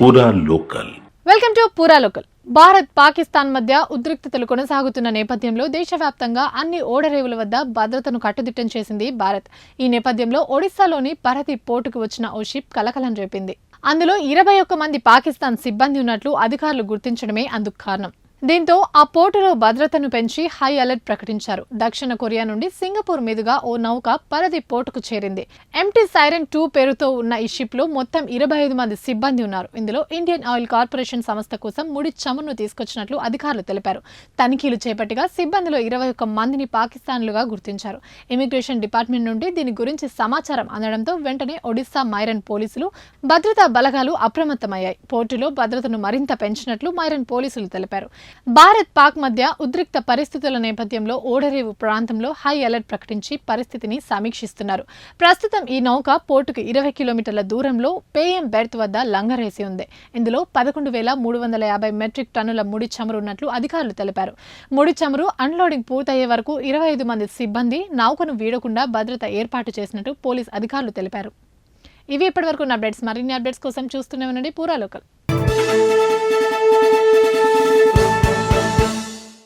పూరా local. Welcome to పూరా local. Bharat Pakistan మధ్య ఉద్రిక్తతలు కొనసాగుతున్న నేపథ్యంలో దేశవ్యాప్తంగా అన్ని ఓడరేవుల వద్ద భద్రతను కట్టుదిట్టం చేసింది భారత్. ఈ నేపథ్యంలో ఒడిశాలోని పరదీప్ పోర్టుకు వచ్చిన ఓ షిప్ కలకలం రేపింది. అందులో 21 మంది పాకిస్తాన్ సిబ్బంది ఉన్నట్లు అధికారులు గుర్తించడమే అందుకు కారణం. దీంతో ఆ పోర్టులో భద్రతను పెంచి హై అలర్ట్ ప్రకటించారు. దక్షిణ కొరియా నుండి సింగపూర్ మీదుగా ఓ నౌక పరదీప్ పోర్టుకు చేరింది. ఎంటీ సైరన్ 2 పేరుతో ఉన్న ఈ షిప్ లో మొత్తం 25 మంది సిబ్బంది ఉన్నారు. ఇందులో ఇండియన్ ఆయిల్ కార్పొరేషన్ సంస్థ కోసం ముడి చమురును తీసుకొచ్చినట్లు అధికారులు తెలిపారు. తనిఖీలు చేపట్టిగా సిబ్బందిలో 21 మందిని పాకిస్తాన్లుగా గుర్తించారు. ఇమిగ్రేషన్ డిపార్ట్మెంట్ నుండి దీని గురించి సమాచారం అందడంతో వెంటనే ఒడిశా మైరన్ పోలీసులు భద్రతా బలగాలు అప్రమత్తమయ్యాయి. పోర్టులో భద్రతను మరింత పెంచినట్లు మైరన్ పోలీసులు తెలిపారు. భారత్ పాక్ మధ్య ఉద్రిక్త పరిస్థితుల నేపథ్యంలో ఓడరేవు ప్రాంతంలో హై అలర్ట్ ప్రకటించి పరిస్థితిని సమీక్షిస్తున్నారు. ప్రస్తుతం ఈ నౌక పోర్టుకు 20 కిలోమీటర్ల దూరంలో పేఎం బెర్త్ వద్ద లంగరేసి ఉంది. ఇందులో 11,350 మెట్రిక్ టన్నుల ముడి చమురు ఉన్నట్లు అధికారులు తెలిపారు. ముడి చమురు అన్లోడింగ్ పూర్తయ్యే వరకు 25 మంది సిబ్బంది నౌకను వీడకుండా భద్రత ఏర్పాటు చేసినట్టు పోలీస్ అధికారులు తెలిపారు. ఇవి ఇప్పటివరకు ఉన్న అప్డేట్స్. మరిన్ని అప్డేట్స్ కోసం చూస్తూనే ఉండండి పూరా లోకల్.